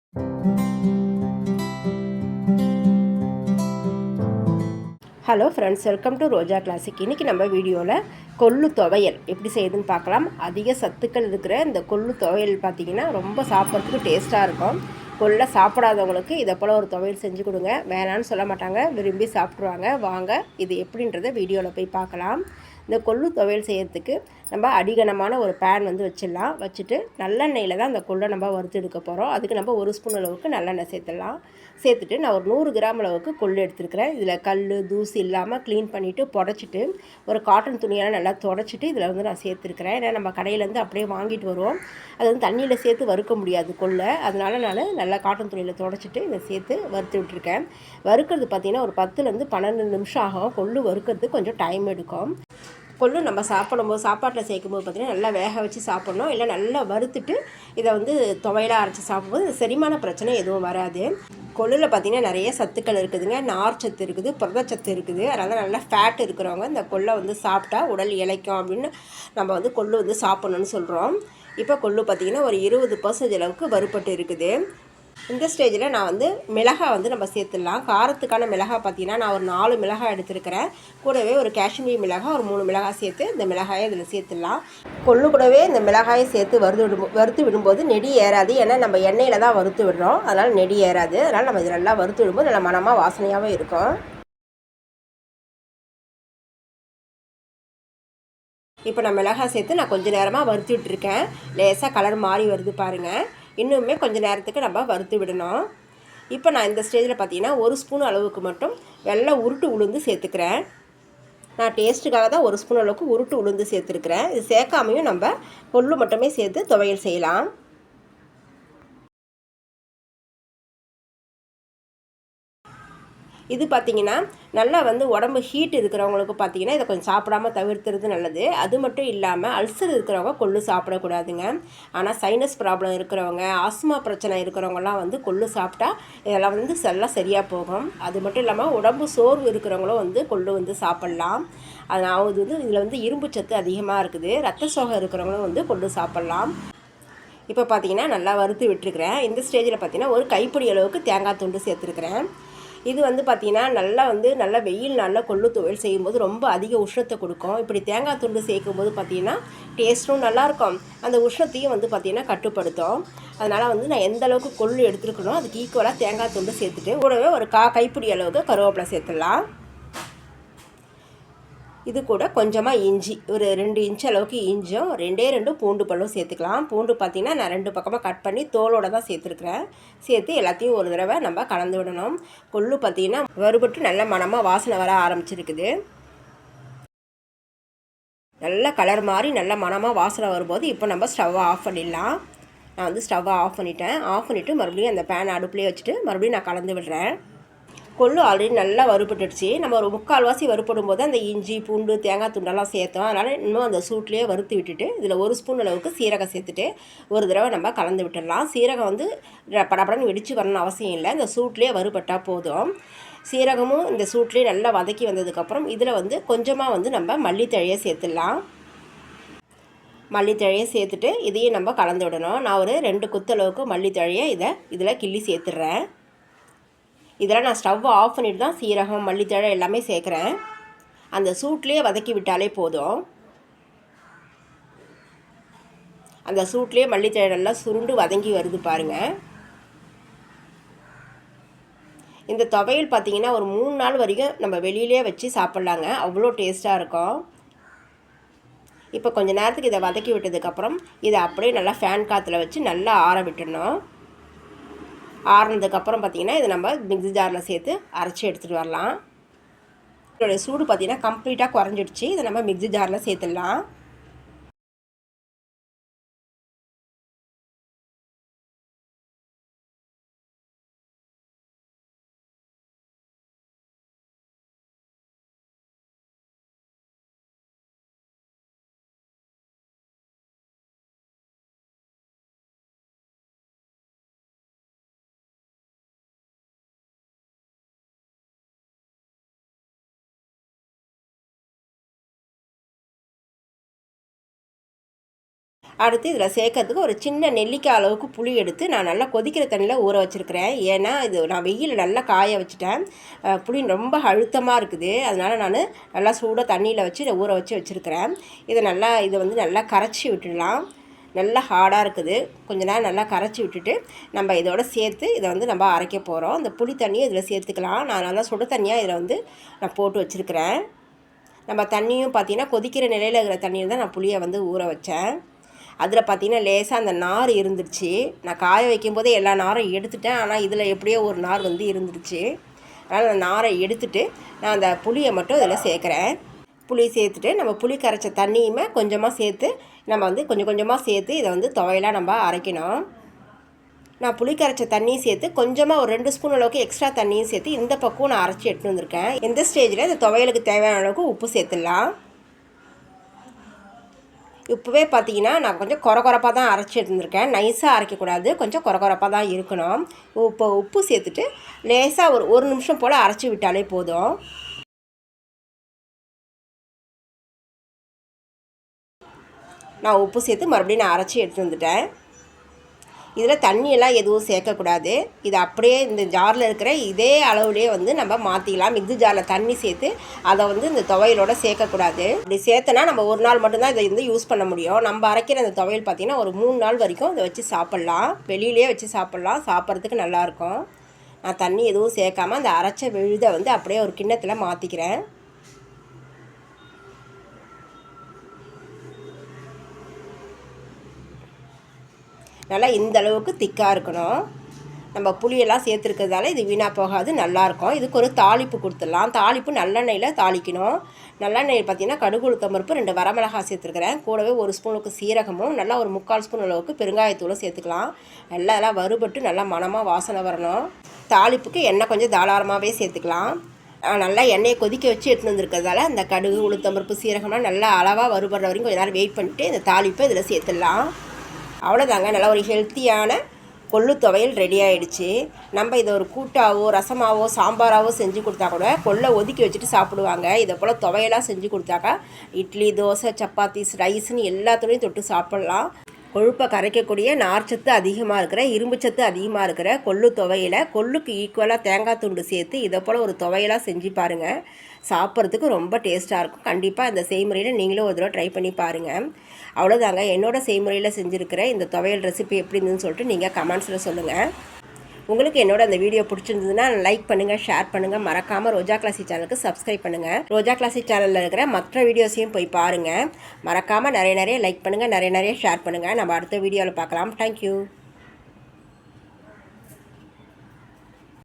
Hello friends, welcome to Roja classic. இன்றைக்கி நம்ம வீடியோவில் கொள்ளு துவையல் எப்படி செய்யுதுன்னு பார்க்கலாம். அதிக சத்துக்கள் இருக்கிற இந்த கொள்ளு துவையல் பார்த்திங்கன்னா ரொம்ப சாப்பிட்றதுக்கு டேஸ்ட்டாக இருக்கும். கொள்ளை சாப்பிடாதவங்களுக்கு இதை போல் ஒரு துவையல் செஞ்சு கொடுங்க, வேணான்னு சொல்ல மாட்டாங்க, விரும்பி சாப்பிட்ருவாங்க. வாங்க இது எப்படின்றத வீடியோவில் போய் பார்க்கலாம். இந்த கொள்ளு துவையல் செய்கிறதுக்கு நம்ம அடிகனமான ஒரு பேன் வந்து வச்சிடலாம். வச்சுட்டு நல்லெண்ணெயில் தான் அந்த கொள்ளை நம்ம வறுத்து எடுக்க போகிறோம். அதுக்கு நம்ம 1 ஸ்பூன் அளவுக்கு நல்லெண்ணெய் சேர்த்துடலாம். சேர்த்துட்டு நான் ஒரு 100 கிராம் அளவுக்கு கொள்ளு எடுத்துருக்கிறேன். இதில் கல் தூசி இல்லாமல் க்ளீன் பண்ணிவிட்டு புடச்சிட்டு ஒரு காட்டன் துணியால் நல்லா தொடச்சிட்டு இதில் வந்து நான் சேர்த்துருக்கிறேன். ஏன்னா நம்ம கடையிலேருந்து அப்படியே வாங்கிட்டு வருவோம், அது வந்து தண்ணியில் சேர்த்து வறுக்க முடியாது கொள்ளை. அதனால் நான் நல்லா காட்டன் துணியில் தொடச்சிட்டு இதை சேர்த்து வறுத்து விட்டுருக்கேன். வறுக்கிறது பார்த்திங்கன்னா ஒரு 10லேருந்து 12 நிமிஷம் ஆகும். கொள்ளு வறுக்கிறதுக்கு கொஞ்சம் டைம் எடுக்கும். கொள்ளு நம்ம சாப்பிடும்போது சாப்பாட்டில் சேர்க்கும்போது பார்த்திங்கன்னா நல்லா வேக வச்சு சாப்பிட்ணும். இல்லை நல்லா வறுத்துட்டு இதை வந்து துவையலாக அரைச்சி சாப்பிடும்போது செரிமான பிரச்சனை எதுவும் வராது. கொள்ளில் பார்த்திங்கன்னா நிறைய சத்துக்கள் இருக்குதுங்க. நார் சத்து இருக்குது, புரதச்சத்து இருக்குது. அதனால் நல்லா ஃபேட் இருக்கிறவங்க இந்த கொள்ளை வந்து சாப்பிட்டா உடல் இளைக்கும் அப்படின்னு நம்ம வந்து கொள்ளு வந்து சாப்பிட்ணுன்னு சொல்கிறோம். இப்போ கொள்ளு பார்த்திங்கன்னா ஒரு 20% அளவுக்கு வறுபட்டு இருக்குது. இந்த ஸ்டேஜில் நான் வந்து மிளகாய் வந்து நம்ம சேர்த்துடலாம். காரத்துக்கான மிளகாய் பார்த்திங்கன்னா நான் ஒரு 4 மிளகாய் எடுத்துருக்கிறேன். கூடவே ஒரு காஷ்மீரி மிளகாய் ஒரு 3 மிளகாய் சேர்த்து இந்த மிளகாயை இதில் சேர்த்துடலாம். கொள்ளு கூடவே இந்த மிளகாயை சேர்த்து வறுத்து விடும்போது நெடி ஏறாது. ஏன்னா நம்ம எண்ணெயில் தான் வறுத்து விடுறோம், அதனால் நெடி ஏறாது. அதனால் நம்ம இது நல்லா வறுத்து விடும்போது நல்லா மனமாக வாசனையாகவும் இருக்கும். இப்போ நான் மிளகாய் சேர்த்து நான் கொஞ்சம் நேரமாக வறுத்து விட்டுருக்கேன். லேசாக கலர் மாறி வருது பாருங்கள். இன்னுமே கொஞ்சம் நேரத்துக்கு நம்ம வறுத்து விடணும். இப்போ நான் இந்த ஸ்டேஜில் பார்த்தீங்கன்னா 1 ஸ்பூன் அளவுக்கு மட்டும் வெள்ளை உருட்டு உளுந்து சேர்த்துக்கிறேன். நான் டேஸ்ட்டுக்காக தான் 1 ஸ்பூன் அளவுக்கு உருட்டு உளுந்து சேர்த்துருக்குறேன். இது சேர்க்காமையும் நம்ம கொள்ளு மட்டுமே சேர்த்து துவையல் செய்யலாம். இது பார்த்திங்கன்னா நல்லா வந்து உடம்பு ஹீட் இருக்கிறவங்களுக்கு பார்த்திங்கன்னா இதை கொஞ்சம் சாப்பிடாமல் தவிர்த்துறது நல்லது. அது மட்டும் இல்லாமல் அல்சர் இருக்கிறவங்க கொள்ளு சாப்பிடக்கூடாதுங்க. ஆனால் சைனஸ் ப்ராப்ளம் இருக்கிறவங்க, ஆஸ்மா பிரச்சனை இருக்கிறவங்கலாம் வந்து கொள்ளு சாப்பிட்டா இதெல்லாம் வந்து எல்லாம் சரியாக போகும். அது மட்டும் இல்லாமல் உடம்பு சோர்வு இருக்கிறவங்களும் வந்து கொள்ளு வந்து சாப்பிட்லாம். அதாவது வந்து இதில் வந்து இரும்பு சத்து அதிகமாக இருக்குது. ரத்த சோகை இருக்கிறவங்களும் வந்து கொள்ளு சாப்பிட்லாம். இப்போ பார்த்திங்கன்னா நல்லா வறுத்து விட்டுருக்குறேன். இந்த ஸ்டேஜில் பார்த்திங்கன்னா ஒரு கைப்பிடி அளவுக்கு தேங்காய் துண்டு சேர்த்துருக்குறேன். இது வந்து பார்த்திங்கன்னா நல்லா வெயில் நாளில் கொள்ளு துவையல் செய்யும்போது ரொம்ப அதிக உஷ்ணத்தை கொடுக்கும். இப்படி தேங்காய் துண்டு சேர்க்கும்போது பார்த்திங்கன்னா டேஸ்ட்டும் நல்லாயிருக்கும், அந்த உஷ்ணத்தையும் வந்து பார்த்திங்கன்னா கட்டுப்படுத்தும். அதனால் வந்து நான் எந்த அளவுக்கு கொள்ளு எடுத்துருக்கணும் அதுக்கு ஈக்குவலாக தேங்காய் துண்டு சேர்த்துட்டு கூடவே ஒரு கைப்பிடி அளவுக்கு கருவேப்பிலை சேர்த்துடலாம். இது கூட கொஞ்சமாக இஞ்சி, ஒரு 2 இன்ச் அளவுக்கு இஞ்சும் 2 பூண்டு பல்லும் சேர்த்துக்கலாம். பூண்டு பார்த்திங்கன்னா நான் 2 பக்கமாக கட் பண்ணி தோலோடு தான் சேர்த்துருக்குறேன். சேர்த்து எல்லாத்தையும் ஒரு தடவை நம்ம கலந்து விடணும். கொள்ளு பார்த்திங்கன்னா வறுபட்டு நல்ல மணமாக வாசனை வர ஆரம்பிச்சிருக்குது. நல்ல கலர் மாதிரி நல்ல மணமாக வாசனை வரும்போது இப்போ நம்ம ஸ்டவ்வை ஆஃப் பண்ணிடலாம். நான் வந்து ஸ்டவ்வை ஆஃப் பண்ணிட்டேன். ஆஃப் பண்ணிவிட்டு மறுபடியும் அந்த பேன் அடுப்புலேயே வச்சுட்டு மறுபடியும் நான் கலந்து விடுறேன். கொள்ளு ஆல்ரெடி நல்லா வறுபட்டுடுச்சு. நம்ம ஒரு 3/4 வறுபடும் போது அந்த இஞ்சி பூண்டு தேங்காய் துண்டெல்லாம் சேர்த்தோம். அதனால் இன்னும் அந்த சூட்லேயே வறுத்து விட்டுட்டு இதில் 1 ஸ்பூன் அளவுக்கு சீரகம் சேர்த்துட்டு ஒரு தடவை நம்ம கலந்து விட்டுடலாம். சீரகம் வந்து படப்படன்னு வெடித்து வரணும்னு அவசியம் இல்லை, இந்த சூட்லேயே வறுபட்டால் போதும். சீரகமும் இந்த சூட்லேயே நல்லா வதக்கி வந்ததுக்கப்புறம் இதில் வந்து கொஞ்சமாக வந்து நம்ம மல்லித்தழையை சேர்த்துடலாம். மல்லித்தழையை சேர்த்துட்டு இதையும் நம்ம கலந்து விடணும். நான் ஒரு 2 கொத்தளவுக்கு மல்லித்தழையை இதில் கிள்ளி சேர்த்துட்றேன். இதெல்லாம் நான் ஸ்டவ்வை ஆஃப் பண்ணிட்டு தான் சீரகம் மல்லித்தழை எல்லாமே சேர்க்குறேன். அந்த சூட்லேயே வதக்கி விட்டாலே போதும். அந்த சூட்லேயே மல்லித்தழை நல்லா சுருண்டு வதங்கி வருது பாருங்கள். இந்த துவையல் பார்த்திங்கன்னா ஒரு 3 நாள் வரைக்கும் நம்ம வெளியிலே வச்சு சாப்பிட்லாங்க, அவ்வளோ டேஸ்ட்டாக இருக்கும். இப்போ கொஞ்சம் நேரத்துக்கு இதை வதக்கி விட்டதுக்கப்புறம் இதை அப்படியே நல்லா ஃபேன் காற்றுல வச்சு நல்லா ஆற விட்டுடணும். ஆறுனதுக்கப்புறம் பார்த்திங்கன்னா இதை நம்ம மிக்ஸி ஜாரில் சேர்த்து அரைச்சி எடுத்துகிட்டு வரலாம். இதோடைய சூடு பார்த்திங்கன்னா கம்ப்ளீட்டாக குறைஞ்சிடுச்சு. இதை நம்ம மிக்ஸி ஜாரில் சேர்த்துடலாம். அடுத்து இதில் சேர்க்கறதுக்கு ஒரு சின்ன நெல்லிக்காய் அளவுக்கு புளி எடுத்து நான் நல்லா கொதிக்கிற தண்ணியில் ஊற வச்சுருக்கிறேன். ஏன்னா இது நான் வெயிலில் நல்லா காய வச்சுட்டேன். புளி ரொம்ப அழுத்தமாக இருக்குது, அதனால் நான் நல்லா சூடாக தண்ணியில் வச்சு இதை ஊற வச்சுருக்கிறேன். இதை நல்லா கரைச்சி விட்டுடலாம். நல்லா ஹார்டாக இருக்குது, கொஞ்ச நேரம் நல்லா கரைச்சி விட்டுட்டு நம்ம இதோட சேர்த்து இதை நம்ம அரைக்க போகிறோம். இந்த புளி தண்ணியை இதில் சேர்த்துக்கலாம். நான் நல்லா சுட தண்ணியாக இதில் நான் போட்டு வச்சுருக்கிறேன். நம்ம தண்ணியும் பார்த்திங்கன்னா கொதிக்கிற நிலையில் இருக்கிற தண்ணியில் தான் நான் புளியை ஊற வச்சேன். அதில் பார்த்திங்கன்னா லேசாக அந்த நார் இருந்துருச்சு. நான் காய வைக்கும்போதே எல்லா நாரும் எடுத்துட்டேன், ஆனால் இதில் எப்படியோ ஒரு நார் இருந்துருச்சு. அதனால் அந்த நாரை எடுத்துகிட்டு நான் அந்த புளியை மட்டும் இதில் சேர்க்குறேன். புளி சேர்த்துட்டு நம்ம புளி கரைச்ச தண்ணியுமே கொஞ்சமாக சேர்த்து நம்ம கொஞ்சம் கொஞ்சமாக சேர்த்து இதை துவையலாக நம்ம அரைக்கணும். நான் புளி கரைச்ச தண்ணியும் சேர்த்து கொஞ்சமாக ஒரு 2 ஸ்பூன் அளவுக்கு எக்ஸ்ட்ரா தண்ணியும் சேர்த்து இந்த பக்கம் நான் அரைச்சி எடுத்துகிட்டு வந்திருக்கேன். இந்த ஸ்டேஜில் இந்த துவையலுக்கு தேவையான அளவுக்கு உப்பு சேர்த்துடலாம். இப்போவே பார்த்தீங்கன்னா நான் கொஞ்சம் கொரகொரப்பாக தான் அரைச்சி எடுத்துருக்கேன். நைஸாக அரைக்கக்கூடாது, கொஞ்சம் கொரகொரப்பாக தான் இருக்கணும். இப்போ உப்பு சேர்த்துட்டு லேசாக ஒரு நிமிஷம் போல் அரைச்சி விட்டாலே போதும். நான் உப்பு சேர்த்து மறுபடியும் நான் அரைச்சி எடுத்து வந்துட்டேன். இதில் தண்ணியெல்லாம் எதுவும் சேர்க்கக்கூடாது. இது அப்படியே இந்த ஜாரில் இருக்கிற இதே அளவுலேயே நம்ம மாற்றிக்கலாம். மிக்ஸி ஜாரில் தண்ணி சேர்த்து அதை இந்த துவையலோடு சேர்க்கக்கூடாது. இப்படி சேர்த்தனா நம்ம ஒரு நாள் மட்டும்தான் இதை யூஸ் பண்ண முடியும். நம்ம அரைக்கிற அந்த துவையல் பார்த்திங்கன்னா ஒரு 3 நாள் வரைக்கும் இதை வச்சு சாப்பிட்லாம். வெளியிலே வச்சு சாப்பிட்லாம், சாப்பிட்றதுக்கு நல்லாயிருக்கும். நான் தண்ணி எதுவும் சேர்க்காமல் அந்த அரைச்ச விழுதை அப்படியே ஒரு கிண்ணத்தில் மாற்றிக்கிறேன். நல்லா இந்த அளவுக்கு திக்காக இருக்கணும். நம்ம புளியெல்லாம் சேர்த்துருக்கிறதால இது வீணாக போகாது, நல்லாயிருக்கும். இதுக்கு ஒரு தாளிப்பு கொடுத்துடலாம். தாளிப்பு நல்லெண்ணெயில் தாளிக்கணும். நல்லெண்ணெய் பார்த்திங்கன்னா கடுகு உளுத்தம் பருப்பு 2 வரமிளகாய் சேர்த்துருக்கிறேன். கூடவே 1 ஸ்பூனுக்கு சீரகமும் நல்லா ஒரு 3/4 ஸ்பூன் அளவுக்கு பெருங்காயத்தூளும் சேர்த்துக்கலாம். நல்லா வறுபட்டு நல்லா மணமாக வாசனை வரணும். தாளிப்புக்கு எண்ணெய் கொஞ்சம் தாராளமாகவே சேர்த்துக்கலாம். நல்லா எண்ணெயை கொதிக்க வச்சு எடுத்துகிட்டு வந்துருக்கிறதால அந்த கடுகு உளுத்தம்பருப்பு சீரகம்லாம் நல்லா அளவாக வறுபடுற வரைக்கும் கொஞ்சம் நேரம் வெயிட் பண்ணிவிட்டு இந்த தாளிப்பை இதில் சேர்த்துடலாம். அவ்வளோதாங்க, நல்லா ஒரு ஹெல்த்தியான கொள்ளு துவையல் ரெடி ஆகிடுச்சு. நம்ம இதை ஒரு கூட்டாவோ ரசமாவோ சாம்பாராவோ செஞ்சு கொடுத்தா கூட கொள்ளை ஒதுக்கி வச்சுட்டு சாப்பிடுவாங்க. இதை போல் துவையலாக செஞ்சு கொடுத்தாக்கா இட்லி, தோசை, சப்பாத்தி, ரைஸ்ன்னு எல்லாத்துலேயும் தொட்டு சாப்பிட்லாம். கொழுப்பை கரைக்கக்கூடிய நார்ச்சத்து அதிகமாக இருக்கிற, இரும்புச்சத்து அதிகமாக இருக்கிற கொள்ளு துவையலை கொள்ளுக்கு ஈக்குவலாக தேங்காய் துண்டு சேர்த்து இதை போல் ஒரு துவையலாக செஞ்சு பாருங்கள். சாப்பிட்றதுக்கு ரொம்ப டேஸ்ட்டாக இருக்கும். கண்டிப்பாக இந்த செய்முறையில் நீங்களும் ஒரு தடவை ட்ரை பண்ணி பாருங்கள். அவ்வளோதாங்க, என்னோடய செய்முறையில் செஞ்சுருக்கிற இந்த துவையல் ரெசிபி எப்படி இருந்துன்னு சொல்லிட்டு நீங்கள் கமெண்ட்ஸில் சொல்லுங்கள். உங்களுக்கு என்னோட அந்த வீடியோ பிடிச்சிருந்ததுன்னா லைக் பண்ணுங்கள், ஷேர் பண்ணுங்கள். மறக்காமல் ரோஜா கிளாசிக் சேனலுக்கு சப்ஸ்கிரைப் பண்ணுங்கள். ரோஜா கிளாசிக் சேனலில் இருக்கிற மற்ற வீடியோஸையும் போய் பாருங்கள். மறக்காமல் நிறைய லைக் பண்ணுங்கள், நிறைய ஷேர் பண்ணுங்கள். நம்ம அடுத்த வீடியோவில் பார்க்கலாம். தேங்க்யூ.